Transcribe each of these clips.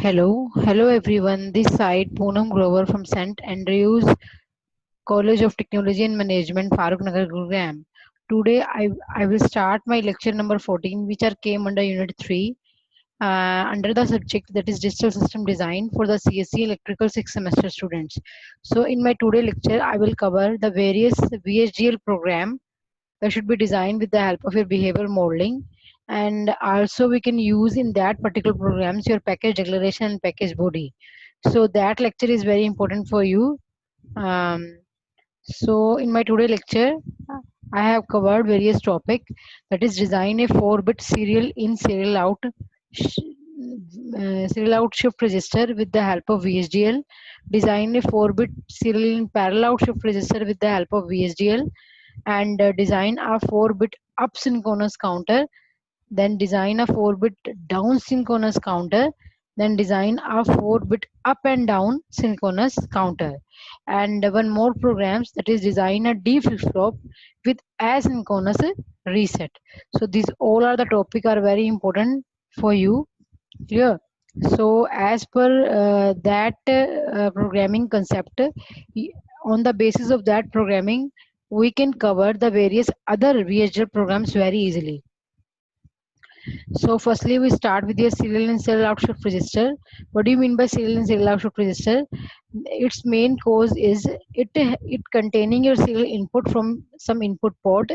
Hello everyone. This side Poonam Grover from St. Andrews College of Technology and Management, Farooq Nagar, Gurugram. Today I will start my lecture number 14, which are came under Unit 3, under the subject that is Digital System Design for the CSC Electrical 6th semester students. So in my today lecture, I will cover the various VHDL program that should be designed with the help of your behavior modeling, and also we can use in that particular programs your package declaration and package body. So that lecture is very important for you. Um, so in my today lecture, I have covered various topic, that is design a 4-bit serial in serial out shift register with the help of VHDL, design a 4-bit serial in parallel out shift register with the help of VHDL, and design a 4-bit up synchronous counter, then design a 4-bit down synchronous counter, then design a 4-bit up and down synchronous counter, and one more programs, that is design a D flip-flop with asynchronous reset. So these all are the topic are very important for you. Clear? So as per that programming concept, on the basis of that programming, we can cover the various other VHDL programs very easily. So firstly, we start with your serial and serial out shift register. What do you mean by serial and serial out shift register? Its main cause is it containing your serial input from some input port,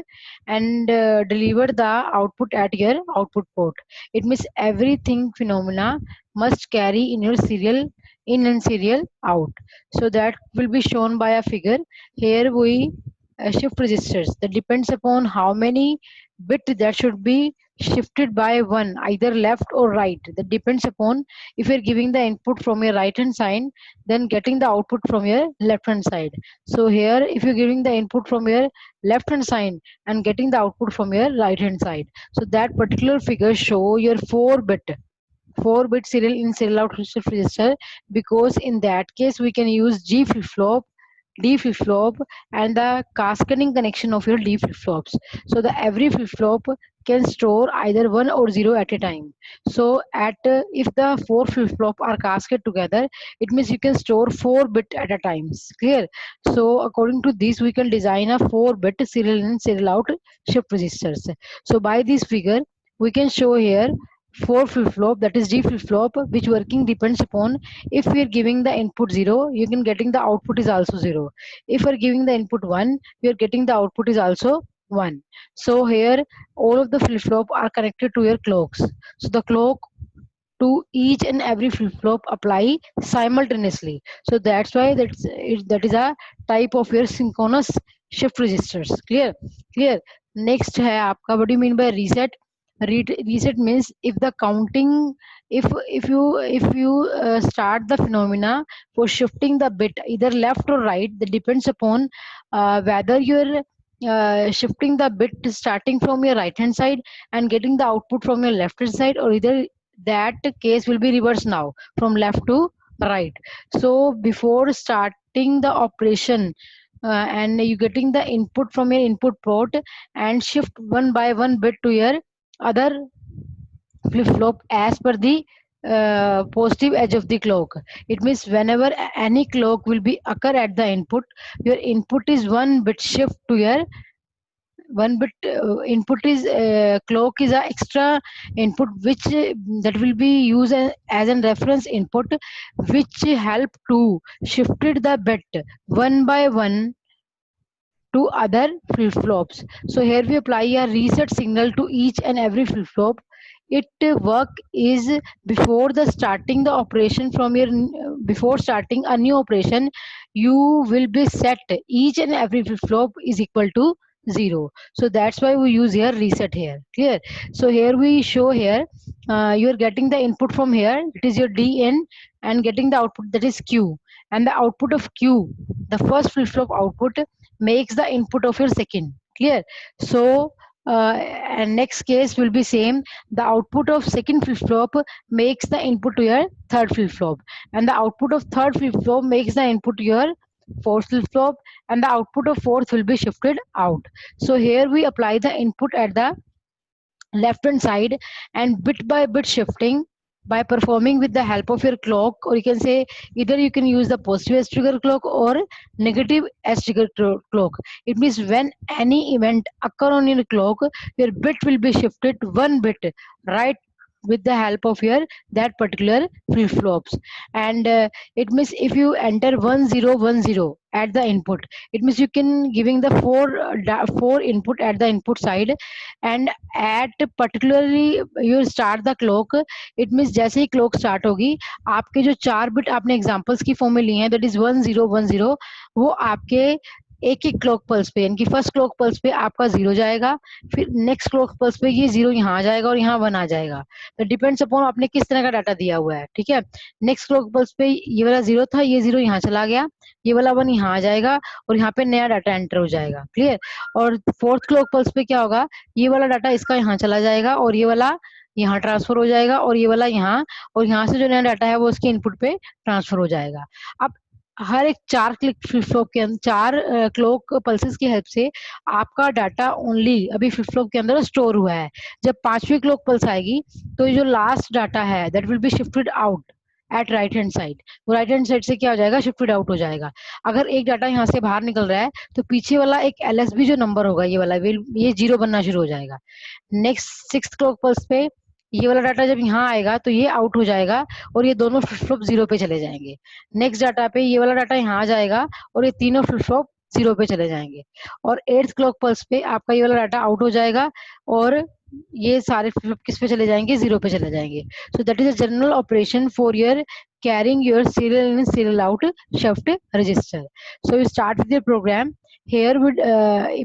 and deliver the output at your output port. It means everything phenomena must carry in your serial in and serial out. So that will be shown by a figure. Here we shift registers that depends upon how many bit that should be shifted by one, either left or right. That depends upon if you're giving the input from your right hand side, then getting the output from your left hand side. So here, if you're giving the input from your left hand side and getting the output from your right hand side, so that particular figure show your 4-bit serial in serial out shift register, because in that case we can use G flip flop, D flip flop, and the cascading connection of your D flip flops. So the every flip flop can store either 1 or 0 at a time. So at if the 4 flip flop are cascaded together, it means you can store 4-bit at a time. Clear? So according to this, we can design a 4-bit serial in serial out shift registers. So by this figure, we can show here 4 flip flop, that is D flip flop, which working depends upon if we are giving the input 0, you can getting the output is also 0. If we are giving the input 1, we are getting the output is also 1. So here all of the flip flop are connected to your clocks. So the clock to each and every flip flop apply simultaneously. So that's why that is a type of your synchronous shift registers. Clear? Next है आपका, what do you mean by reset? Reset means if the counting, if you start the phenomena for shifting the bit either left or right, that depends upon whether you're shifting the bit starting from your right hand side and getting the output from your left hand side, or either that case will be reversed now from left to right. So before starting the operation, and you getting the input from your input port and shift one by one bit to your other flip flop as per the positive edge of the clock. It means whenever any clock will be occur at the input, your input is one bit shift to your one bit input is clock is a extra input which that will be used as a reference input, which help to shifted the bit one by one to other flip flops. So here we apply a reset signal to each and every flip flop. It work is before the starting the operation from your before starting a new operation, you will be set each and every flip flop is equal to 0. So that's why we use here reset here. Clear? So here we show here, you are getting the input from here, it is your dn, and getting the output, that is q, and the output of q, the first flip flop output makes the input of your second. Clear? So and next case will be same, the output of second flip flop makes the input to your third flip flop, and the output of third flip flop makes the input to your fourth flip flop, and the output of fourth will be shifted out. So here we apply the input at the left hand side, and bit by bit shifting by performing with the help of your clock, or you can say either you can use the positive edge trigger clock or negative edge trigger clock. It means when any event occur on your clock, your bit will be shifted one bit right with the help of your that particular flip flops. And it means if you enter 1010 at the input, it means you can giving the four input at the input side, and at particularly you start the clock. it means जैसे ही clock start होगी, आपके जो 4 bit आपने examples की form में लिए हैं, that is 1010, वो आपके एक एक क्लॉक पल्स पे, यानी कि फर्स्ट क्लॉक पल्स पे आपका 0 जाएगा, फिर नेक्स्ट क्लॉक पल्स पे ये 0 यहाँ आ जाएगा और यहाँ 1 आ जाएगा। तो डिपेंड्स अपॉन आपने किस तरह का डाटा दिया हुआ है, ठीक है। नेक्स्ट क्लॉक पल्स पे ये वाला 0 था, ये 0 यहाँ चला गया, ये वाला 1 यहाँ आ जाएगा और यहाँ पे नया डाटा एंटर हो जाएगा, क्लियर। और फोर्थ क्लॉक पल्स पे क्या होगा, ये वाला डाटा इसका यहाँ चला जाएगा और ये वाला यहाँ ट्रांसफर हो जाएगा और ये वाला यहाँ, और यहाँ से जो नया डाटा है वो उसके इनपुट पे ट्रांसफर हो जाएगा। अब हर एक 4 क्लिक फ्लिप फ्लॉप के अंदर 4 क्लॉक पल्सेस की हेल्प से आपका डाटा ओनली अभी फ्लिप फ्लॉप के अंदर स्टोर हुआ है। जब 5वीं क्लॉक पल्स आएगी तो ये जो लास्ट डाटा है that will be shifted out at right hand side. वो राइट हैंड साइड से क्या हो जाएगा, शिफ्टेड आउट हो जाएगा। अगर एक डाटा यहाँ से बाहर निकल रहा है तो पीछे वाला एक LSB जो नंबर होगा ये वाला, ये 0 बनना शुरू हो जाएगा। नेक्स्ट 6th क्लॉक पल्स पे ये वाला डाटा जब यहाँ आएगा तो ये आउट हो जाएगा और ये दोनों फ्लिप फ्लॉप 0 पे चले जाएंगे। नेक्स्ट डाटा पे ये वाला डाटा यहाँ आ जाएगा और ये तीनों फ्लिप फ्लॉप 0 पे चले जाएंगे। और 8th क्लॉक पल्स पे आपका ये वाला डाटा आउट हो जाएगा और ये सारे फ्लिप फ्लॉप किस पे चले जाएंगे, 0 पे चले जाएंगे। सो that is a general operation for your carrying your serial in serial out shift register. So you start with your program. Here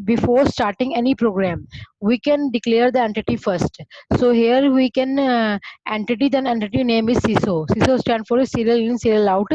before starting any program we can declare the entity first. So here we can entity, then entity name is CISO. CISO stand for serial in serial out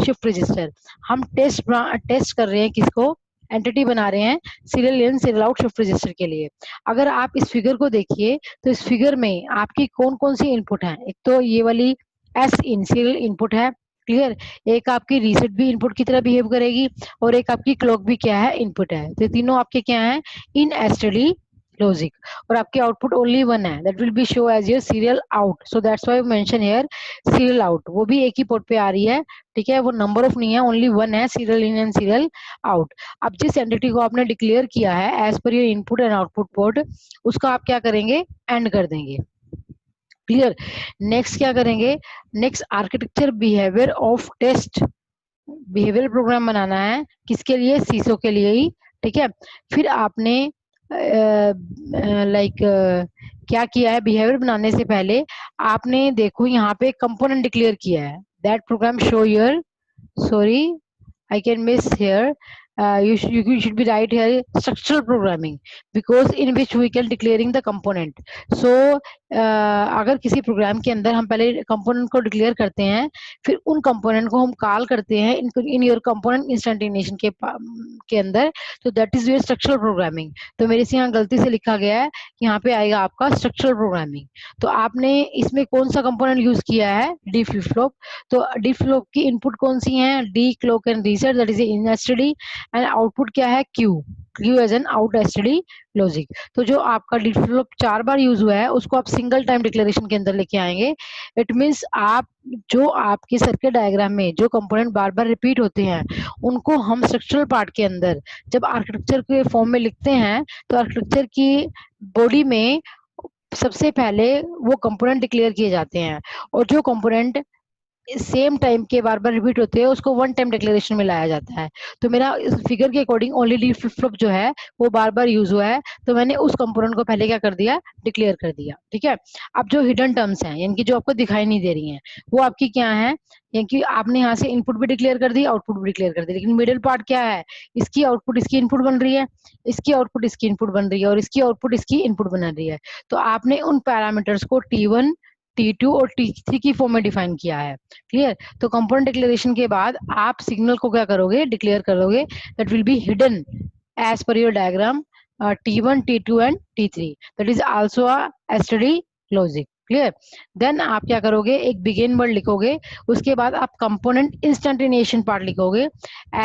shift register. हम test कर रहे हैं किसको, entity बना रहे हैं serial in serial out shift register के लिए। अगर आप इस फिगर को देखिए तो इस फिगर में आपकी कौन कौन सी इनपुट है, एक तो ये वाली एस इन सीरियल इनपुट है, क्लियर। एक आपकी रीसेट भी इनपुट की तरह बिहेव करेगी और एक आपकी क्लॉक भी क्या है, इनपुट है। तो तीनों आपके क्या है, इन एसटीडी लॉजिक, और आपके आउटपुट ओनली वन है, that will be show as your serial out. So that's why mention here serial out. वो भी एक ही पोर्ट पे आ रही है, ठीक है, वो नंबर ऑफ नहीं है, ओनली वन है, serial in and serial out. अब जिस एंटिटी को आपने डिक्लेयर किया है as per your input and output port, उसका आप क्या करेंगे, एंड कर देंगे, क्लियर। नेक्स्ट क्या करेंगे, next architecture behaviour of test, behaviour program बनाना है किसके लिए, सीसो के लिए ही, ठीक है। फिर आपने क्या किया है, बिहेवियर बनाने से पहले आपने देखो यहाँ पे कंपोनेंट डिक्लेयर किया है, that program show your, sorry I can miss here. You should be right here structural programming, because in which we can declaring the component. So अगर किसी प्रोग्राम के अंदर हम पहले कंपोनेंट को डिक्लेयर करते हैं, फिर उन कंपोनेंट को हम कॉल करते हैं इन योर कंपोनेंट इंस्टेंटेनिएशन के अंदर, तो that is your structural programming. तो मेरे से यहाँ गलती से लिखा गया है, यहाँ पे आएगा आपका स्ट्रक्चरल प्रोग्रामिंग। तो आपने इसमें कौन सा कंपोनेंट यूज किया है, डी फ्लिप फ्लॉप। तो डी फ्लिप की इनपुट कौन सी है, D clock and reset, that is in STD, and output क्या है, Q as an out STD logic. तो जो आपका डी फ्लिप फ्लॉप 4 बार यूज हुआ है उसको आप सिंगल टाइम डिक्लेरेशन के अंदर लेके आएंगे। इट मीन्स आप जो आपके सर्किट डायग्राम में जो कंपोनेंट बार बार रिपीट होते हैं उनको हम स्ट्रक्चरल पार्ट के अंदर जब आर्किटेक्चर के फॉर्म में लिखते हैं, तो आर्किटेक्चर की बॉडी में सबसे पहले वो कंपोनेंट डिक्लेयर किए जाते हैं, और जो कंपोनेंट सेम टाइम के बार बार रिपीट होते हैं उसको वन टाइम डिक्लेरेशन में लाया जाता है। तो मेरा इस फिगर के according only D flip flop जो है वो बार बार यूज हुआ है, तो मैंने उस कंपोनेंट को पहले क्या कर दिया, डिक्लेयर कर दिया, ठीक है। अब जो हिडन टर्म्स हैं, यानी कि जो आपको दिखाई नहीं दे रही हैं, वो आपकी क्या है, यानी कि आपने यहाँ से इनपुट भी डिक्लेयर कर दी, आउटपुट भी डिक्लेयर कर दी, लेकिन मिडिल पार्ट क्या है, इसकी आउटपुट इसकी इनपुट बन रही है, इसकी आउटपुट इसकी इनपुट बन रही है, और इसकी आउटपुट इसकी इनपुट बन रही है। तो आपने उन पैरामीटर्स को T1 T2 और T3 की फॉर्म में डिफाइन किया है, क्लियर। तो कंपोनेंट डिक्लेरेशन के बाद आप सिग्नल को क्या करोगे, डिक्लेयर करोगे, that will be hidden as per your diagram T1 T2 and T3, that is also a STD logic, clear. Then आप क्या करोगे, एक बिगिन वर्ड लिखोगे, उसके बाद आप कंपोनेंट इंस्टेंटेनिएशन पार्ट लिखोगे।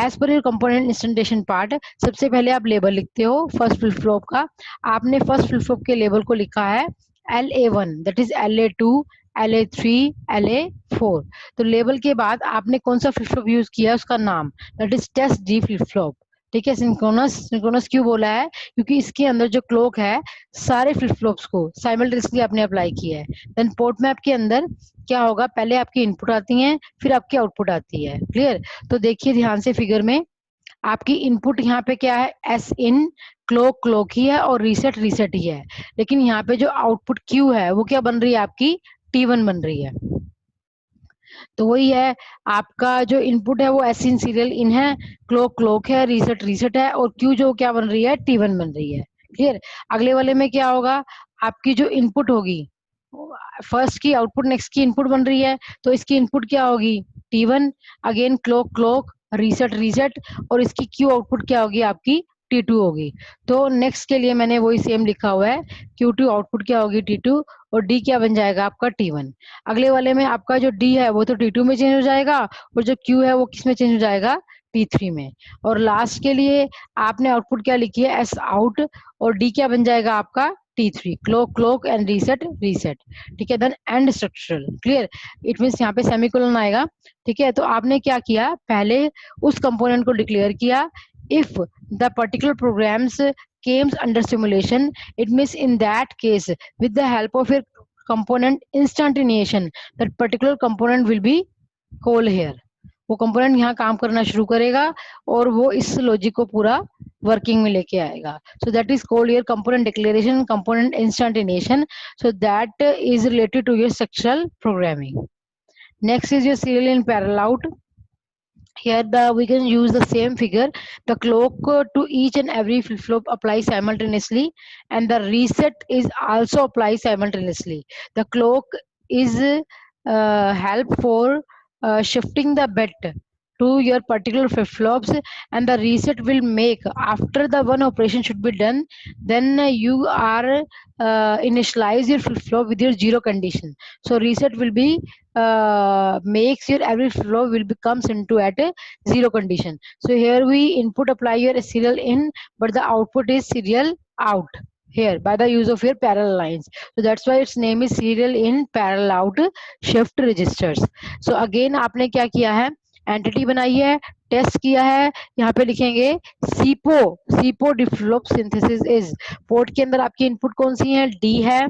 As per your component instantiation part सबसे पहले आप लेबल लिखते हो फर्स्ट फ्लिप फ्लॉप का। आपने फर्स्ट फ्लिप फ्लॉप के लेबल को लिखा है LA1, that is LA2, LA3 LA4। तो लेबल के बाद आपने कौन सा फ्लिप फ्लॉप यूज किया है उसका नाम, that is test D flip flop. ठीक है, सिंक्रोनस सिंक्रोनस क्यों बोला है, क्योंकि इसके अंदर जो क्लॉक है सारे फ्लिप फ्लॉप्स को साइमल्टेनियसली आपने अप्लाई किया है। देन पोर्ट मैप के अंदर क्या होगा, पहले आपकी इनपुट आती है फिर आपकी आउटपुट आती है। क्लियर? तो देखिए ध्यान से फिगर में, आपकी इनपुट यहाँ पे क्या है, एस इन, क्लॉक क्लॉक ही है और रीसेट रीसेट ही है। लेकिन यहाँ पे जो आउटपुट क्यू है वो क्या बन रही है, आपकी T1 बन रही है। तो वही है, आपका जो इनपुट है वो एस इन सीरियल इन है, क्लॉक क्लॉक है, रीसेट रीसेट है, और क्यू जो क्या बन रही है, T1 बन रही है। क्लियर? अगले वाले में क्या होगा, आपकी जो इनपुट होगी, फर्स्ट की आउटपुट नेक्स्ट की इनपुट बन रही है, तो इसकी इनपुट क्या होगी, T1, again clock clock, reset reset, और इसकी क्यू आउटपुट क्या होगी, आपकी T2 होगी। तो नेक्स्ट के लिए मैंने वही सेम लिखा हुआ है, Q2 आउटपुट क्या होगी, T2, और D क्या बन जाएगा आपका, T1। अगले वाले में आपका जो D है वो तो T2 में चेंज हो जाएगा, और जो Q है वो किस में चेंज हो जाएगा, T3 में। और लास्ट के लिए आपने आउटपुट क्या लिखी है, S आउट, और D क्या बन जाएगा आपका, T3, clock clock and reset reset. ठीक है, then and structural. Clear? It means यहाँ पे सेमीकोलन आएगा। ठीक है, तो आपने क्या किया, पहले उस कंपोनेंट को डिक्लेयर किया, if the particular programs comes under simulation, it means in that case with the help of your component instantiation, that particular component will be call here। वो कंपोनेंट यहाँ काम करना शुरू करेगा और वो इस लॉजिक को पूरा वर्किंग में लेके आएगा। So that is called your component declaration, component instantiation. So that is related to your structural programming. Next is your serial in parallel out. Here we can use the same figure. The clock to each and every flip flop applies simultaneously, and the reset is also applied simultaneously. The clock is help for shifting the bit to your particular flip flops, and the reset will make after the one operation should be done. Then you are initialize your flip flop with your zero condition. So reset will be makes your every flow will becomes into at a zero condition. So here we input apply your serial in, but the output is serial out here by the use of your parallel lines. So that's why its name is serial in parallel out shift registers. So again आपने क्या किया है, entity बनाई है, test किया है, यहाँ पे लिखेंगे सीपो, सीपो डिफ्लॉप सिंथेसिस इज, पोर्ट के अंदर आपकी इनपुट कौन सी है, डी है,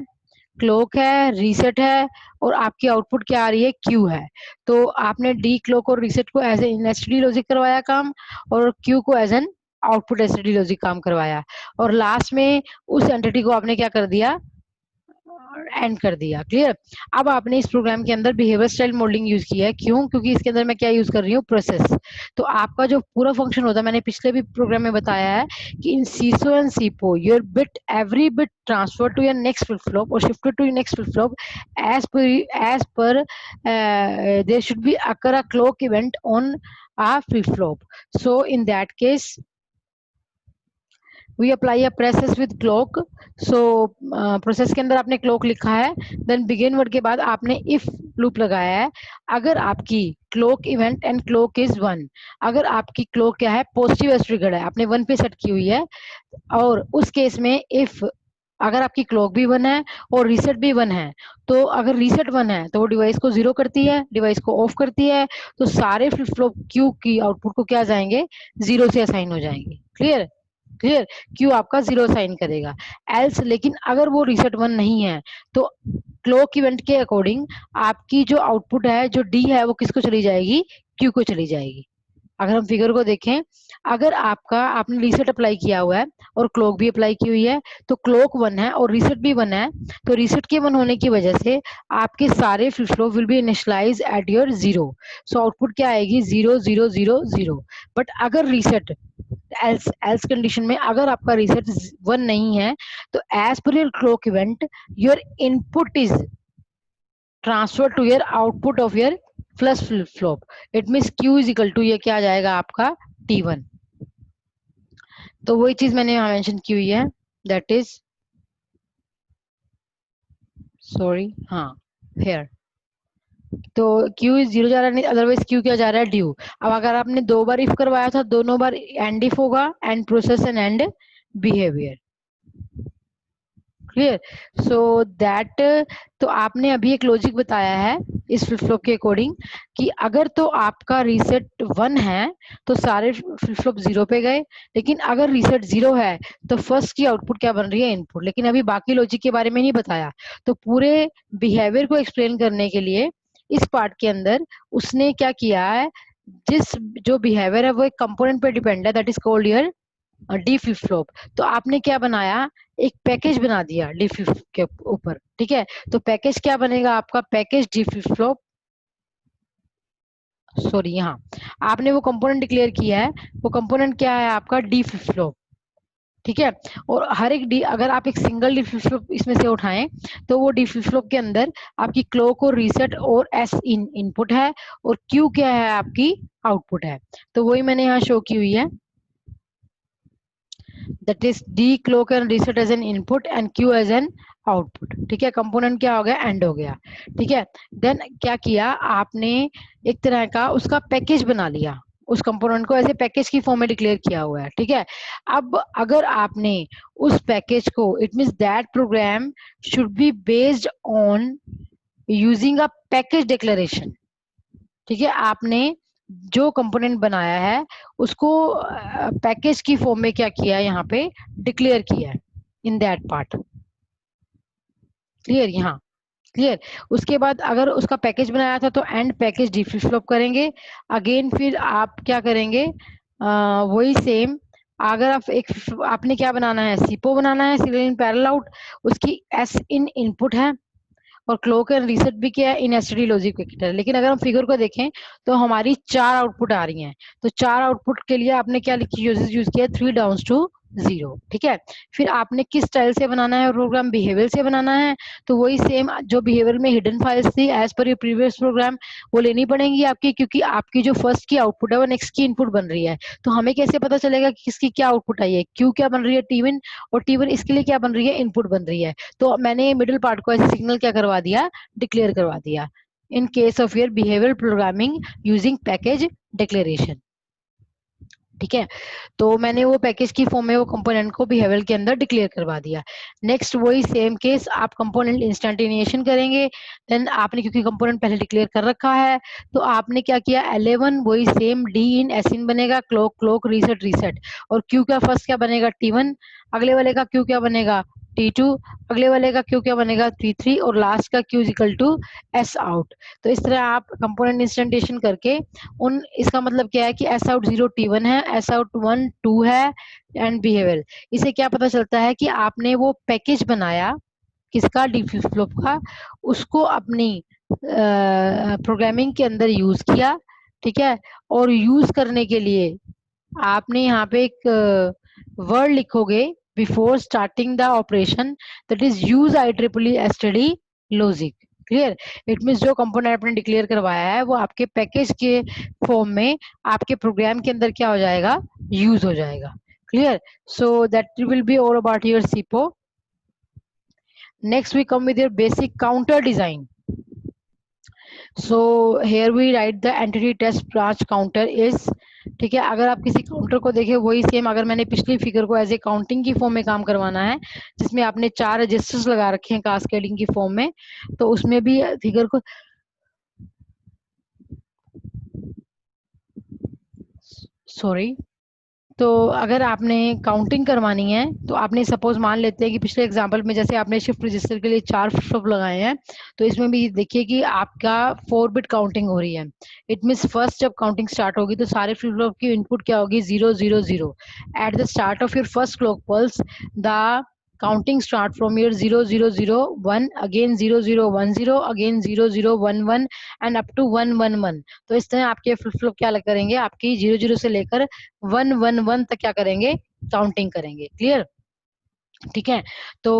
क्लॉक है, रीसेट है, और आपकी आउटपुट क्या आ रही है, क्यू है। तो आपने डी, क्लॉक और रीसेट को एज एन एसटीडी लॉजिक करवाया काम, और क्यू को as an output STD logic काम करवाया, और लास्ट में उस एंटिटी को आपने क्या कर दिया, एंड कर दिया। क्लियर? अब आपने इस प्रोग्राम के अंदर बिहेवियर स्टाइल मॉडलिंग यूज किया है, क्यों, क्योंकि इसके अंदर मैं क्या यूज कर रही हूँ, प्रोसेस। तो आपका जो पूरा फंक्शन होता है, मैंने पिछले भी प्रोग्राम में बताया है कि इन SISO and SIPO your bit every bit transfer to your next flip flop और shifted to your next flip flop as per there should be occur a clock event on a flip flop. So in that case we apply a process with clock. So process के अंदर आपने clock लिखा है, then begin word के बाद आपने if loop लगाया है। अगर आपकी clock event and clock is 1, अगर आपकी क्लॉक क्या है, पॉजिटिव एज ट्रिगर्ड है, आपने 1 पे सेट की हुई है, और उस केस में इफ अगर आपकी क्लॉक भी 1 है और रीसेट भी 1 है, तो अगर रीसेट 1 है तो वो डिवाइस को 0 करती है, डिवाइस को ऑफ करती है, तो सारे फ्लिप फ्लॉप क्यू की आउटपुट को क्या जाएंगे, 0 से असाइन हो जाएंगे। क्लियर? क्लियर? क्यू आपका 0 साइन करेगा। एल्स लेकिन अगर वो रीसेट 1 नहीं है, तो क्लॉक इवेंट के अकॉर्डिंग आपकी जो आउटपुट है, जो डी है, वो किसको चली जाएगी, क्यू को चली जाएगी। अगर हम फिगर को देखें, अगर आपने रीसेट अप्लाई किया हुआ है और क्लॉक भी अप्लाई की हुई है, तो क्लॉक 1 है और रीसेट भी 1 है, तो रीसेट के 1 होने की वजह से आपके सारे flip flop will be initialize at your 0। So output क्या आएगी, 0 0 0 0। बट अगर रीसेट एल्स कंडीशन में अगर आपका रीसेट 1 नहीं है, तो as per your clock event your input is transfer to your output of your plus flip flop. It means Q is equal to ये क्या आ जाएगा आपका T1। तो वही चीज मैंने यहाँ मेंशन की हुई है, दैट इज सॉरी, हाँ हेयर। तो क्यू इज 0 जा रहा है, नहीं अदरवाइज क्यू क्या जा रहा है, ड्यू। अब अगर आपने 2 बार इफ करवाया था, दोनों बार एंड इफ होगा, and process end end behaviour. Clear. So that, तो आपने अभी एक लॉजिक बताया है इस फ्लिप फ्लॉप के अकॉर्डिंग कि अगर तो आपका रीसेट 1 है तो सारे फ्लिप फ्लॉप 0 पे गए, लेकिन अगर रीसेट 0 है तो फर्स्ट की आउटपुट क्या बन रही है, इनपुट। लेकिन अभी बाकी लॉजिक के बारे में नहीं बताया। तो पूरे बिहेवियर को एक्सप्लेन करने के लिए इस पार्ट के अंदर उसने क्या किया है, जिस जो बिहेवियर है वो एक कंपोनेंट पे डिपेंड है, that is called your D flip flop. तो आपने क्या बनाया, एक पैकेज बना दिया डी फ्लिप के ऊपर, ठीक है। तो पैकेज क्या बनेगा आपका, package D flip flop, sorry यहाँ आपने वो कंपोनेंट डिक्लेयर किया है, वो कंपोनेंट क्या है आपका, डी फ्लिप फ्लॉप, ठीक है। और हर एक डी, अगर आप एक सिंगल डी फ्लिप फ्लॉप इसमें से उठाएं तो वो डी फ्लिप फ्लॉप के अंदर आपकी क्लॉक और रीसेट और एस इन इनपुट है और क्यू क्या है आपकी आउटपुट है। तो वही मैंने यहाँ शो की हुई है, that is d clock and reset as an input and q as an output, ठीक है। कंपोनेंट क्या हो गया, एंड हो गया, ठीक है। देन क्या किया आपने, एक तरह का उसका पैकेज बना लिया, उस कंपोनेंट को ऐसे पैकेज की फॉर्म में डिक्लेयर किया हुआ है, ठीक है। अब अगर आपने उस पैकेज को, it means that programme should be based on using a package declaration, ठीक है। आपने जो कंपोनेंट बनाया है उसको पैकेज की फॉर्म में क्या किया है, यहाँ पे डिक्लेयर किया है इन दैट पार्ट, क्लियर यहाँ, क्लियर। उसके बाद अगर उसका पैकेज बनाया था तो and package D flip flop करेंगे अगेन, फिर आप क्या करेंगे, वही सेम। अगर आप एक, आपने क्या बनाना है, सीपो बनाना है, सीरियल इन पैरेलल आउट, उसकी एस इन इनपुट है और क्लॉक एंड रीसेट भी क्या है, इन एसटीडी लॉजिक वेक्टर। लेकिन अगर हम फिगर को देखें तो हमारी 4 आउटपुट आ रही हैं, तो 4 आउटपुट के लिए आपने क्या यूज किया, 3 डाउन्स टू 0, ठीक है। फिर आपने किस स्टाइल से बनाना है प्रोग्राम, बिहेवियर से बनाना है। तो वही सेम जो बिहेवियर में हिडन फाइल्स थी as per your previous program, वो लेनी पड़ेंगी आपकी, क्योंकि आपकी जो फर्स्ट की आउटपुट है वो नेक्स्ट की इनपुट बन रही है। तो हमें कैसे पता चलेगा कि किसकी क्या आउटपुट आई है, क्यू क्या बन रही है, टी1, और टी1 इसके लिए क्या बन रही है, इनपुट बन रही है। तो मैंने मिडिल पार्ट को ऐसे सिग्नल क्या करवा दिया, डिक्लेयर करवा दिया, in case of your behaviour programming using package declaration, ठीक है। तो मैंने वो पैकेज की फॉर्म में वो कंपोनेंट को बिहेवियर के अंदर डिक्लेयर करवा दिया। नेक्स्ट वही सेम केस, आप कंपोनेंट इंस्टेंटेनिएशन करेंगे। देन आपने क्योंकि कंपोनेंट पहले डिक्लेयर कर रखा है तो आपने क्या किया, L11 वही सेम डी इन एस इन बनेगा, क्लॉक क्लॉक रीसेट रीसेट, और क्यू का फर्स्ट क्या बनेगा, T1, अगले वाले का क्यू क्या बनेगा, T2, अगले वाले का क्यू क्या बनेगा, T3, और लास्ट का q equal to s out. तो इस तरह आप कंपोनेंट इंस्टेंटेशन करके उन, इसका मतलब क्या है कि एस आउट 0 T1 है, एस आउट 1 2 है, एंड बिहेवियर। इसे क्या पता चलता है कि आपने वो पैकेज बनाया किसका, डी फ्लिप फ्लॉप का, उसको अपनी प्रोग्रामिंग के अंदर यूज किया, ठीक है। और यूज करने के लिए आपने यहाँ पे एक वर्ड लिखोगे before starting the operation, that is use IEEE STD logic, clear. It means जो कंपोनेंट आपने डिक्लेयर करवाया है वो आपके पैकेज के फॉर्म में आपके प्रोग्राम के अंदर क्या हो जाएगा, यूज हो जाएगा, clear. So that will be all about your SIPO. Next we come with your basic counter design. So here we write the entity test branch counter is, ठीक है। अगर आप किसी काउंटर को देखें वही सेम, अगर मैंने पिछली फिगर को एज ए काउंटिंग की फॉर्म में काम करवाना है जिसमें आपने 4 रजिस्टर्स लगा रखे हैं कास्केडिंग की फॉर्म में, तो उसमें भी फिगर को, सॉरी, तो अगर आपने काउंटिंग करवानी है तो आपने सपोज मान लेते हैं कि पिछले एग्जांपल में जैसे आपने शिफ्ट रजिस्टर के लिए 4 फ्लिप फ्लॉप लगाए हैं, तो इसमें भी देखिए कि आपका 4 बिट काउंटिंग हो रही है। इट मीन्स फर्स्ट जब काउंटिंग स्टार्ट होगी तो सारे फ्लिप फ्लॉप की इनपुट क्या होगी, 0 0 0। At the start of your first clock pulse the counting start from your 0 0 0 1, again 0 0 1 0, again 0 0 1 1 and up to 1 1 1। तो इस तरह आपके फ्लिप फ्लॉप क्या करेंगे, आपकी 0 0 से लेकर 1 1 1 तक क्या करेंगे, काउंटिंग करेंगे, क्लियर, ठीक है। तो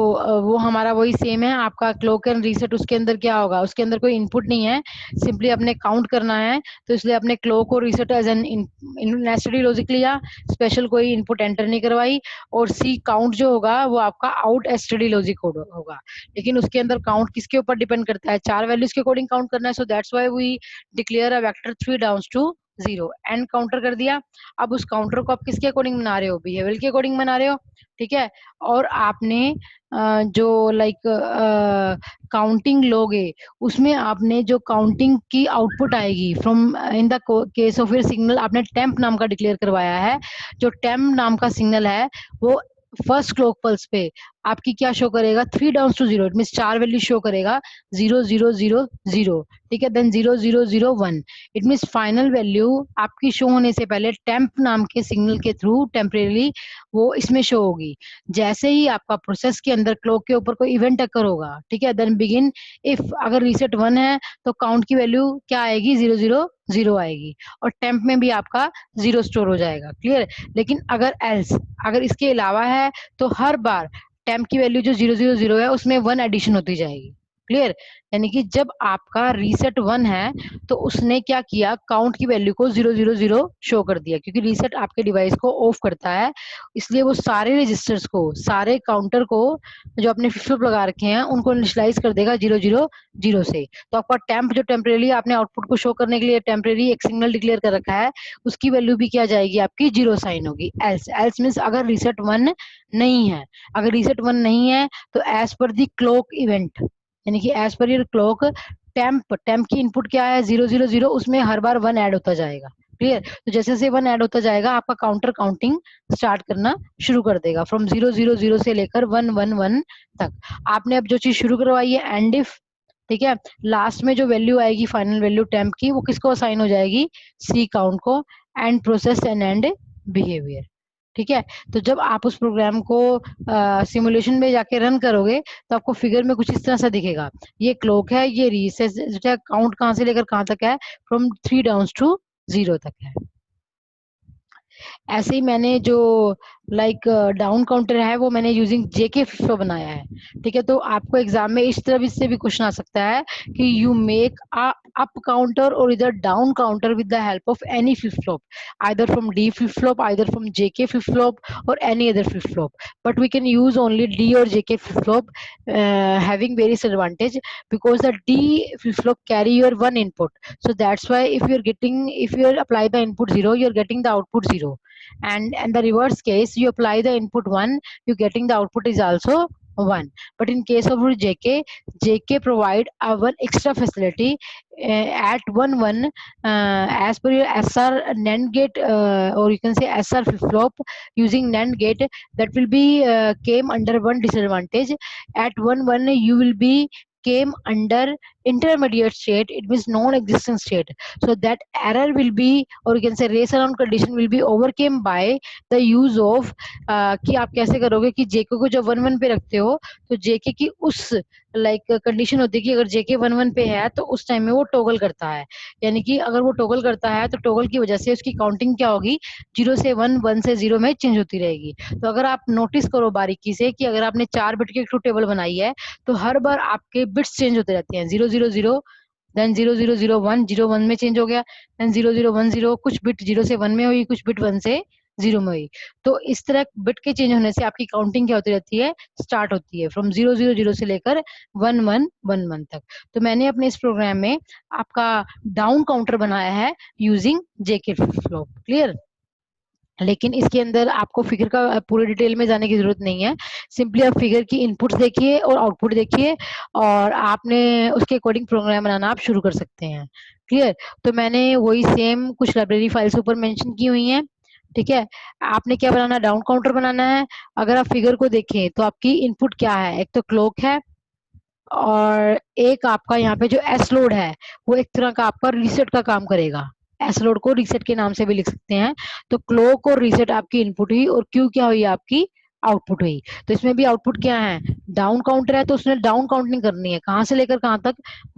वो हमारा वही सेम है, आपका क्लॉक एंड रीसेट उसके अंदर क्या होगा, उसके अंदर कोई इनपुट नहीं है, सिंपली अपने काउंट करना है। तो इसलिए अपने क्लॉक और reset as an nested logic लिया, स्पेशल कोई इनपुट एंटर नहीं करवाई। और सी काउंट जो होगा वो आपका आउट एसटीडी लॉजिक होगा, लेकिन उसके अंदर काउंट किसके ऊपर डिपेंड करता है, 4 वैल्यूज के अकॉर्डिंग काउंट करना है। So that's why we declare a vector 3 downs to 0, and counter कर दिया। अब उस काउंटर को आप किसके अकॉर्डिंग बना रहे हो, बिहेवियर के अकॉर्डिंग बना रहे हो, ठीक है। और आपने जो लाइक काउंटिंग लोगे, उसमें आपने जो काउंटिंग की आउटपुट आएगी from in the case of your signal, आपने टेम्प नाम का डिक्लेयर करवाया है। जो टेम्प नाम का सिग्नल है वो फर्स्ट क्लॉक पल्स पे आपकी क्या शो करेगा, 3 down to 0, it mean 4 value show करेगा, 0 0 0 0, ठीक है, then 0 0 0 1। It mean final value आपकी शो होने से पहले टेम्प नाम के सिग्नल के थ्रू टेम्परेरी वो इसमें शो होगी। जैसे ही आपका प्रोसेस के अंदर क्लॉक के ऊपर कोई इवेंट अकर होगा, ठीक है, देन बिगिन, इफ अगर रीसेट 1 है तो काउंट की वैल्यू क्या आएगी, 0 0 0 आएगी, और टेम्प में भी आपका 0 स्टोर हो जाएगा, क्लियर। लेकिन अगर एल्स, अगर इसके अलावा है तो हर बार टेम्प की वैल्यू जो 0 0 0 है उसमें 1 एडिशन होती जाएगी, क्लियर। यानी कि जब आपका रीसेट 1 है तो उसने क्या किया, काउंट की वैल्यू को 0 0 0 शो कर दिया, क्योंकि रीसेट आपके डिवाइस को ऑफ करता है, इसलिए वो सारे रजिस्टर्स को, सारे काउंटर को जो आपने फ्लिप फ्लॉप लगा रखे हैं उनको इनिशियलाइज कर देगा 0 0 0 से। तो आपका टेम्प जो टेम्परेरी आपने आउटपुट को शो करने के लिए टेम्परेरी एक सिग्नल डिक्लेयर कर रखा है, उसकी वैल्यू भी क्या जाएगी, आपकी 0 साइन होगी। एल्स, एल्स मीन्स अगर रीसेट 1 नहीं है, अगर रीसेट 1 नहीं है तो एज पर दी क्लॉक इवेंट, यानी कि as per your clock, temp की इनपुट क्या है, 0 0 0, उसमें हर बार 1 ऐड होता जाएगा, क्लियर। तो जैसे जैसे 1 ऐड होता जाएगा आपका काउंटर काउंटिंग स्टार्ट करना शुरू कर देगा, फ्रॉम 0 0 0 से लेकर 1 1 1 तक। आपने अब जो चीज शुरू करवाई है एंड इफ, ठीक है, लास्ट में जो वैल्यू आएगी फाइनल वैल्यू टेम्प की, वो किसको असाइन हो जाएगी, सी काउंट को, एंड प्रोसेस एंड बिहेवियर, ठीक है। तो जब आप उस प्रोग्राम को सिमुलेशन में जाके रन करोगे तो आपको फिगर में कुछ इस तरह से दिखेगा, ये क्लॉक है, ये रीसेट, काउंट कहाँ से लेकर कहाँ तक है, फ्रॉम 3 डाउन टू 0 तक है। ऐसे ही मैंने जो लाइक डाउन काउंटर है वो मैंने यूजिंग जेके फ्लिप फ्लॉप बनाया है, ठीक है। तो आपको एग्जाम में इस तरह से भी क्वेश्चन आ सकता है कि you make a up counter और इधर down counter with the help of any flip flop, either from D flip flop, either from JK flip flop, or any other flip flop. But we can use only D or JK flip flop, having various advantage, because the D flip flop carry your one input. So that's why if you apply the input 0, you're getting the output 0. And the reverse case, you apply the input 1, you're getting the output is also 1. But in case of JK provide a one extra facility at 1 1, as per your SR NAND gate, or you can say SR flip flop using NAND gate, that will be came under one disadvantage. At 1 1 you will be came under intermediate state, it means non-existent state. So that error will be, or you can say race around condition will be overcame by the use of कि आप कैसे करोगे कि जेके को जब 1 1 पे रखते हो तो जेके की उस लाइक कंडीशन होती है कि अगर जेके 1 1 पे है तो उस टाइम में वो टॉगल करता है, यानी कि अगर वो टॉगल करता है तो टॉगल की वजह से उसकी काउंटिंग क्या होगी, 0 से 1 1 से 0 में चेंज होती रहेगी। तो अगर आप नोटिस करो बारीकी से कि अगर आपने 4 बिट की ट्रूथ टेबल बनाई है तो हर बार आपके बिट्स चेंज होते रहते हैं, 0 0 0, देन 0 0 0 1, 0 1 में चेंज हो गया, देन 0 0 1 0, कुछ बिट 0 से 1 में हुई, कुछ बिट 1 से 0 में हुई। तो इस तरह बिट के चेंज होने से आपकी काउंटिंग क्या होती रहती है, स्टार्ट होती है फ्रॉम 0 0 0 से लेकर 1 1 1 1 तक। तो मैंने अपने इस प्रोग्राम में आपका डाउन काउंटर बनाया है using JK flip flop, clear. लेकिन इसके अंदर आपको फिगर का पूरे डिटेल में जाने की जरूरत नहीं है, सिंपली आप फिगर की इनपुट्स देखिए और आउटपुट देखिए और आपने उसके अकॉर्डिंग प्रोग्राम बनाना आप शुरू कर सकते हैं, क्लियर। तो मैंने वही सेम कुछ लाइब्रेरी फाइल्स ऊपर मेंशन की हुई हैं, ठीक है। आपने क्या बनाना है, डाउन काउंटर बनाना है। अगर आप फिगर को देखें तो आपकी इनपुट क्या है, एक तो क्लॉक है और एक आपका यहाँ पे जो एस लोड है वो एक तरह का आपका रीसेट का काम करेगा, एस लोड को रीसेट के नाम से भी लिख सकते हैं। तो क्लॉक और रीसेट आपकी इनपुट हुई और क्यू क्या हुई, आपकी आउटपुट हुई। तो इसमें भी आउटपुट क्या है, डाउन काउंटर है तो उसने डाउन काउंटिंग करनी है, कहाँ से लेकर कहाँ तक,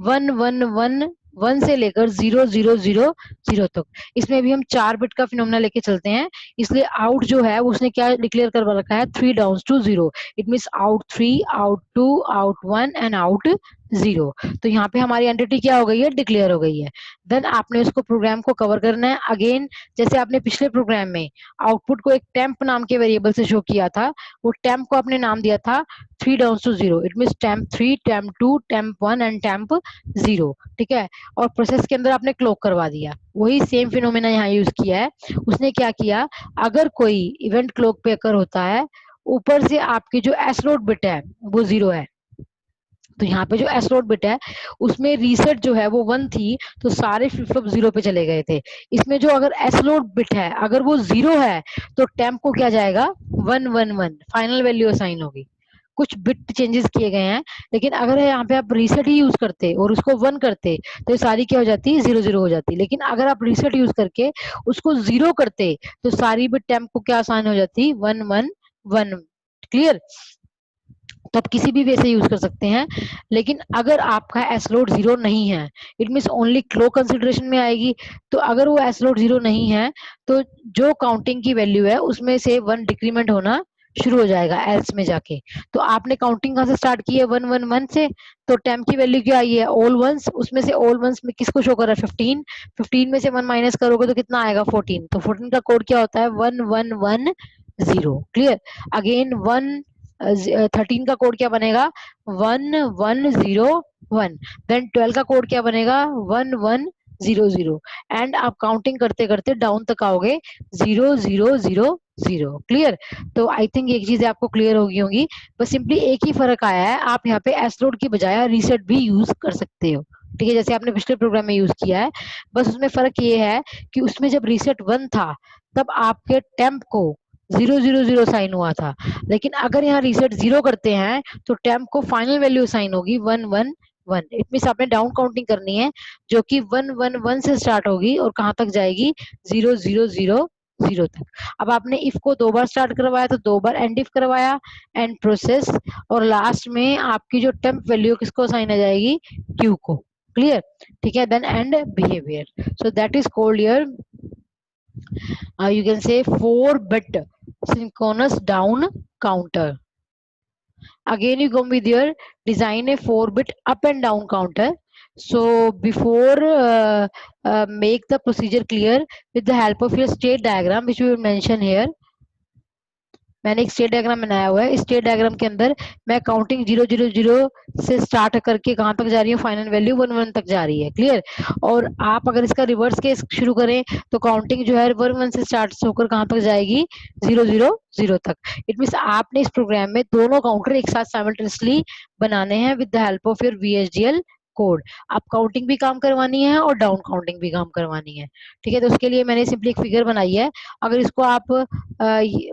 1 1 1 1 से लेकर 0 0 0 0 तक। इसमें भी हम 4 बिट का फिनोमेना लेके चलते हैं, इसलिए आउट जो है उसने क्या डिक्लेयर कर रखा है, 3 down to 0। It means out 3, out 2, out 1 and out 0। तो यहाँ पे हमारी एंटिटी क्या हो गई है, डिक्लेयर हो गई है। देन आपने उसको प्रोग्राम को कवर करना है अगेन, जैसे आपने पिछले प्रोग्राम में आउटपुट को एक टेम्प नाम के वेरिएबल से शो किया था, वो टेम्प को आपने नाम दिया था 3 down to 0, it mean temp 3, temp 2, temp 1 and temp 0, ठीक है। और प्रोसेस के अंदर आपने क्लोक करवा दिया, वही सेम फिनोमेना यहाँ यूज किया है। उसने क्या किया, अगर कोई इवेंट क्लोक पे अकर होता है, ऊपर से आपकी जो एसलोड बिट है वो 0 है, तो यहाँ पे जो एसलोड बिट है उसमें रीसेट जो है वो 1 थी, तो सारे फ्लिप फ्लॉप 0 पे चले गए थे। इसमें जो अगर एसलोड बिट है अगर वो 0 है तो टेम्प को क्या जाएगा 111, फाइनल वैल्यू असाइन होगी। कुछ बिट चेंजेस किए गए हैं, लेकिन अगर यहाँ पे आप रीसेट ही यूज करते और उसको 1 करते तो ये सारी क्या हो जाती, 0 0 हो जाती। लेकिन अगर आप रीसेट यूज करके उसको 0 करते तो सारी बिट टेम्प को क्या असाइन हो जाती, 111। क्लियर। तो आप किसी भी वे से यूज कर सकते हैं, लेकिन अगर आपका एसलोड 0 नहीं है, it means only clock consideration में आएगी। तो अगर वो एसलोड 0 नहीं है तो जो काउंटिंग की वैल्यू है उसमें से 1 डिक्रीमेंट होना शुरू हो जाएगा एल्स में जाके। तो आपने काउंटिंग कहाँ से स्टार्ट की है, 111 से, तो टेम्प की वैल्यू क्या आई है, ऑल वंस, उसमें से ऑल वंस में किसको शो कर रहा है, 15, 15 में से 1 माइनस करोगे तो कितना आएगा, 14। तो 14 का कोड क्या होता है, 1110। क्लियर। अगेन 13 का कोड क्या बनेगा, 1101। देन 12 का कोड क्या बनेगा, 1100। एंड आप काउंटिंग करते करते डाउन तक आओगे 0000। क्लियर। तो आई थिंक एक चीज आपको क्लियर होगी होंगी, बस सिंपली एक ही फर्क आया है, आप यहाँ पे एसलोड की बजाय रीसेट भी यूज कर सकते हो, ठीक है, जैसे आपने पिछले प्रोग्राम में यूज किया है। बस उसमें फर्क ये है कि उसमें जब रीसेट 1 था तब आपके टेम्प को 0 0 0 साइन हुआ था, लेकिन अगर यहाँ रीसेट 0 करते हैं तो टेम्प को फाइनल वैल्यू साइन होगी 111। इट मीन्स आपने डाउन काउंटिंग करनी है जो कि 111 से स्टार्ट होगी और कहाँ तक जाएगी, 0000 तक। अब आपने इफ को 2 बार स्टार्ट करवाया तो 2 बार एंड इफ करवाया, एंड प्रोसेस, और लास्ट में आपकी जो टेम्प वैल्यू किसको साइन आ जाएगी, क्यू को। क्लियर, ठीक है। Then end behaviour, so that is called your you can say 4-bit synchronous down counter. Again you come with your design a 4-bit up and down counter. So before make the procedure clear with the help of your state diagram which we will mention here. मैंने एक state diagram बनाया हुआ है, इस state diagram के अंदर मैं counting 0 0 0 से स्टार्ट करके कहाँ तक जा रही है, फाइनल वैल्यू 1 1 तक जा रही है। क्लियर। और आप अगर इसका रिवर्स केस शुरू करें तो काउंटिंग जो है 1 1 से स्टार्ट होकर कहाँ तक जाएगी, 0 0 0 तक। इट मीन्स आपने इस प्रोग्राम में दोनों काउंटर एक साथ साइमल्टेनियसली बनाने हैं with the help of your VHDL code. आप काउंटिंग भी काम करवानी है और डाउन काउंटिंग भी काम करवानी है, ठीक है। तो उसके लिए मैंने सिंपली एक फिगर बनाई है, अगर इसको आप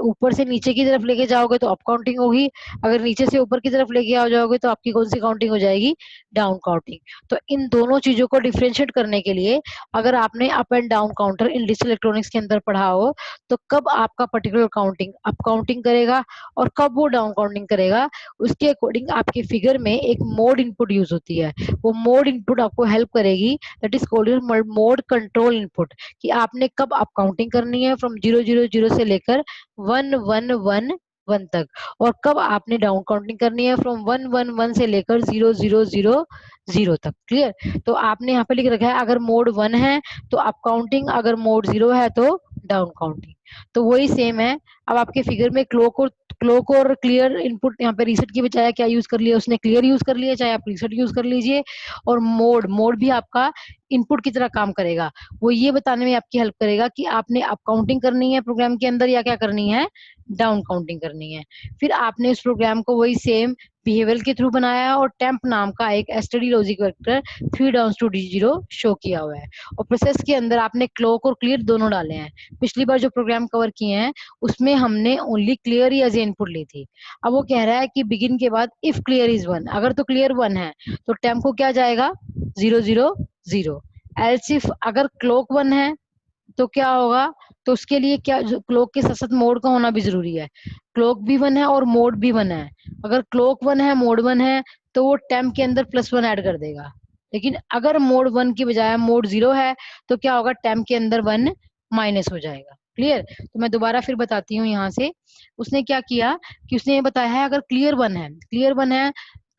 ऊपर से नीचे की तरफ लेके जाओगे तो अप काउंटिंग होगी, अगर नीचे से ऊपर की तरफ लेके आ जाओगे तो आपकी कौन सी काउंटिंग हो जाएगी, डाउन काउंटिंग। तो इन दोनों चीजों को डिफरेंशिएट करने के लिए अगर आपने up and down counter in digital electronics के अंदर पढ़ा हो तो कब आपका पर्टिकुलर काउंटिंग अप काउंटिंग करेगा और कब वो डाउन काउंटिंग करेगा, उसके अकॉर्डिंग आपके फिगर में एक मोड इनपुट यूज होती है। वो मोड इनपुट आपको हेल्प करेगी, that is called mode control input, कि आपने कब अप काउंटिंग करनी है फ्रॉम 0 0 0 से लेकर 1 1 1 1 तक, और कब आपने डाउन काउंटिंग करनी है फ्रॉम 1 1 1 से लेकर 0 0 0 0 तक। क्लियर। तो आपने यहाँ पे लिख रखा है अगर मोड 1 है तो अप काउंटिंग, अगर मोड 0 है तो डाउन काउंटिंग। तो वही सेम है। अब आपके फिगर में क्लोक और क्लियर इनपुट, यहाँ पे रीसेट की बजाय क्या यूज कर लिया उसने, क्लियर यूज कर लिया, चाहे आप रीसेट यूज कर लीजिए। और मोड भी आपका इनपुट की तरह काम करेगा, वो ये बताने में आपकी हेल्प करेगा कि आपने अप काउंटिंग करनी है प्रोग्राम के अंदर या क्या करनी है, डाउन काउंटिंग करनी है। फिर आपने इस प्रोग्राम को वही सेम बिहेवियर के थ्रू बनाया और टेम्प नाम का एक STD logic vector 3 down to 0 show किया हुआ है। और प्रोसेस के अंदर आपने क्लोक और क्लियर दोनों डाले हैं। पिछली बार जो प्रोग्राम कवर किए हैं उसमें हमने ओनली क्लियर ही एज इनपुट ली थी। अब वो कह रहा है कि बिगिन के बाद इफ क्लियर इज 1, अगर तो क्लियर 1 है तो टेम्प को क्या जाएगा, 0 0 0। एल्स इफ अगर क्लोक 1 है तो क्या होगा, तो उसके लिए क्या, क्लोक के साथ साथ मोड का होना भी जरूरी है। क्लोक भी 1 है और मोड भी 1 है, अगर क्लोक 1 है मोड 1 है तो वो टेम्प के अंदर +1 ऐड कर देगा। लेकिन अगर मोड 1 की बजाय मोड 0 है तो क्या होगा, टेम्प के अंदर 1 माइनस हो जाएगा। क्लियर। तो मैं दोबारा फिर बताती हूँ यहाँ से। उसने क्या किया कि उसने ये बताया है अगर क्लियर 1 है,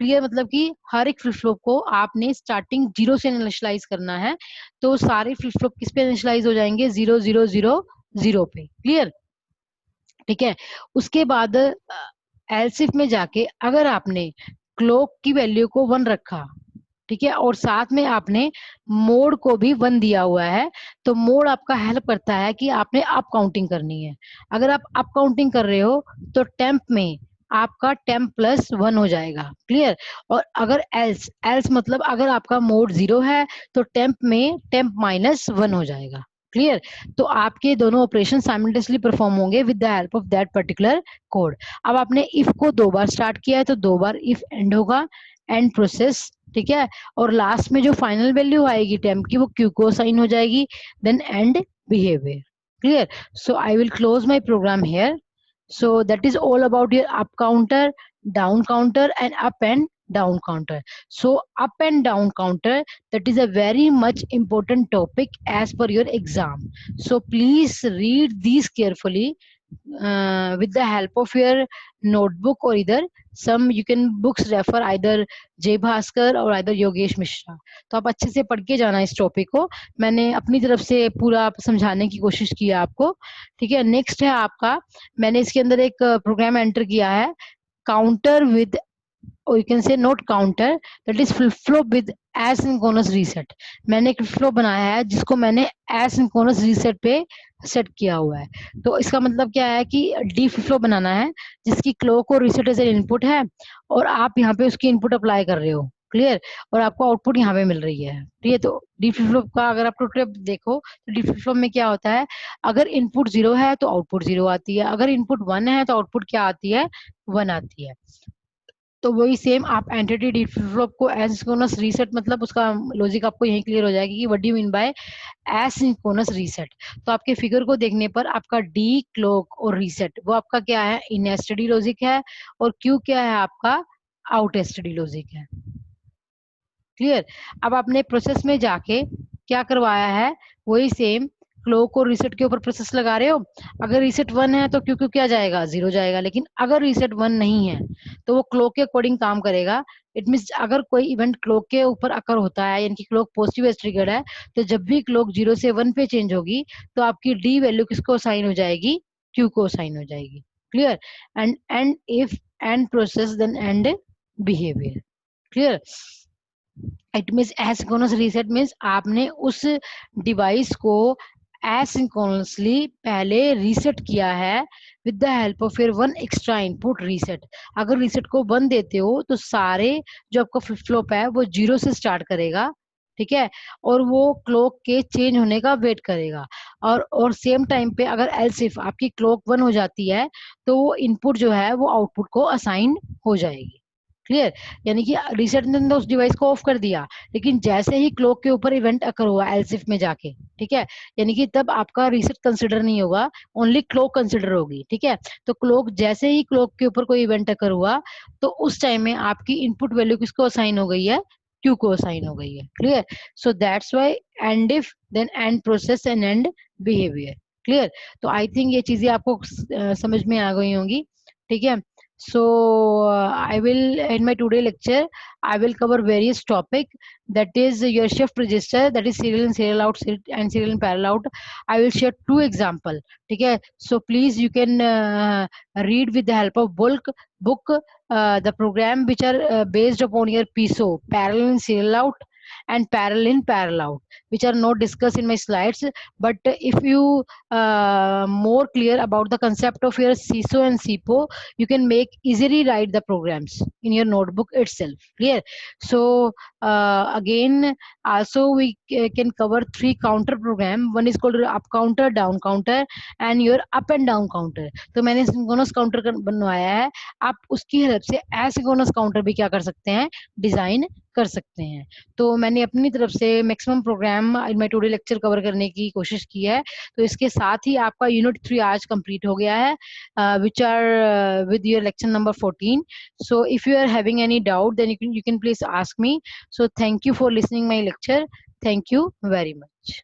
क्लियर, मतलब कि हर एक फ्लिप फ्लॉप को आपने स्टार्टिंग 0 से इनिशियलाइज करना है, तो सारे फ्लिप फ्लॉप किस पे इनिशियलाइज हो जाएंगे, 0 0 0 0 पे। क्लियर, ठीक है। उसके बाद एलसिफ में जाके अगर आपने क्लॉक की वैल्यू को 1 रखा, ठीक है, और साथ में आपने मोड को भी 1 दिया हुआ है, तो मोड आपका हेल्प करता है कि आपने अप काउंटिंग करनी है। अगर आप अप काउंटिंग कर रहे हो तो टेम्प में आपका टेम्प प्लस 1 हो जाएगा। क्लियर, और अगर एल्स एल्स मतलब अगर आपका मोड 0 है तो टेम्प में टेम्प माइनस 1 हो जाएगा। क्लियर, तो आपके दोनों ऑपरेशन साइमल्टेनियसली परफॉर्म होंगे with the help of that particular code. अब आपने इफ को 2 बार स्टार्ट किया है तो 2 बार इफ एंड होगा, एंड प्रोसेस, ठीक है, और लास्ट में जो फाइनल वैल्यू आएगी टेम्प की वो क्यू को साइन हो जाएगी, then end behaviour. Clear, so I will close my program here. So that is all about your up counter, down counter and up and down counter. So up and down counter, that is a very much important topic as per your exam. So please read these carefully with the help of your notebook, or either some you can books refer either जय भास्कर और either Yogesh Mishra. तो आप अच्छे से पढ़ के जाना इस टॉपिक को, मैंने अपनी तरफ से पूरा समझाने की कोशिश की है आपको। ठीक है, नेक्स्ट है आपका, मैंने इसके अंदर एक प्रोग्राम एंटर किया है, counter with, or you can say not counter, that is flip flop with asynchronous reset। मैंने एक फ्लिप फ्लॉप बनाया है जिसको मैंने asynchronous reset पे सेट किया हुआ है। तो इसका मतलब क्या है कि डी फ्लिप फ्लॉप बनाना है जिसकी क्लॉक और रीसेट एज इनपुट है, और आप यहाँ पे उसकी इनपुट अप्लाई कर रहे हो। क्लियर, और आपको आउटपुट यहाँ पे मिल रही है। ठीक है, तो डी फ्लिप फ्लॉप का अगर आप टोटल देखो तो डी फ्लिप फ्लॉप में क्या होता है, अगर इनपुट 0 है तो आउटपुट 0 आती है, अगर इनपुट 1 है तो आउटपुट क्या आती है, 1 आती है। तो वही सेम आप एंटिटी डी फ्लिप फ्लॉप को एसिंक्रोनस रीसेट, मतलब उसका लॉजिक आपको यही क्लियर हो जाएगी कि what do you mean by asynchronous reset. तो आपके फिगर को देखने पर आपका डी क्लॉक और रीसेट वो आपका क्या है, इन एसटीडी लॉजिक है, और क्यू क्या है आपका, आउट एसटीडी लॉजिक है। क्लियर, अब आपने प्रोसेस में जाके क्या करवाया है, वही सेम क्लॉक और रीसेट के ऊपर प्रोसेस लगा रहे हो। अगर रीसेट 1 है तो क्यू क्यू क्या जाएगा, 0 जाएगा, लेकिन अगर रीसेट 1 नहीं है तो वो क्लॉक के अकॉर्डिंग काम करेगा। इट मीन्स अगर कोई इवेंट क्लॉक के ऊपर अकर होता है, यानी कि क्लॉक पॉजिटिव एज ट्रिगर्ड है, तो जब भी क्लॉक 0 से 1 पे चेंज होगी तो आपकी डी वैल्यू किसको साइन हो जाएगी, क्यू को साइन हो जाएगी। Clear, and if end process then end behaviour. Clear, it means asynchronous reset means आपने उस डिवाइस को एसिंक्रोनसली पहले रीसेट किया है विद द हेल्प ऑफ फिर 1 एक्स्ट्रा इनपुट रीसेट। अगर रीसेट को 1 देते हो तो सारे जो आपका फ्लिप फ्लॉप है वो 0 से स्टार्ट करेगा, ठीक है, और वो क्लॉक के चेंज होने का वेट करेगा। और सेम टाइम पे अगर एल्सिफ आपकी क्लॉक 1 हो जाती है तो वो इनपुट जो है वो आउटपुट को असाइन हो जाएगी। क्लियर, यानी कि रीसेट ने तो उस डिवाइस को ऑफ कर दिया, लेकिन जैसे ही क्लॉक के ऊपर इवेंट अकर हुआ एल्सिफ में जाके, ठीक है, यानी कि तब आपका रीसेट कंसिडर नहीं होगा, ओनली क्लॉक कंसिडर होगी। ठीक है, तो क्लॉक जैसे ही क्लॉक के ऊपर कोई इवेंट अकर हुआ तो उस टाइम में आपकी इनपुट वैल्यू किसको असाइन हो गई है, क्यू को असाइन हो गई है। Clear, so that's why end if then end process end end behaviour. Clear, तो आई थिंक ये चीजें आपको समझ में आ गई होंगी। ठीक है, so I will in my today lecture I will cover various topic, that is your shift register, that is serial in, serial out, and serial in parallel out. I will share 2 example, ठीक है, so please you can read with the help of book the program which are based upon your PSO, parallel in, serial out and parallel in, parallel out, which are not discussed in my slides. But if you more clear about the concept of your CISO and SIPO, you can make easily write the programs in your notebook itself. Clear, so again also we can cover 3 counter program. One is called up counter, down counter and your up and down counter. तो मैंने synchronous counter बनवाया है, आप उसकी help से asynchronous counter भी क्या कर सकते हैं, डिजाइन कर सकते हैं। तो मैंने अपनी तरफ से maximum program in my today lecture cover करने की कोशिश की है। तो इसके साथ ही आपका यूनिट 3 आज कंप्लीट हो गया है, which are with your lecture number 14. So if you are having any doubt, then you can please ask me. So thank you for listening my lecture. Thank you very much.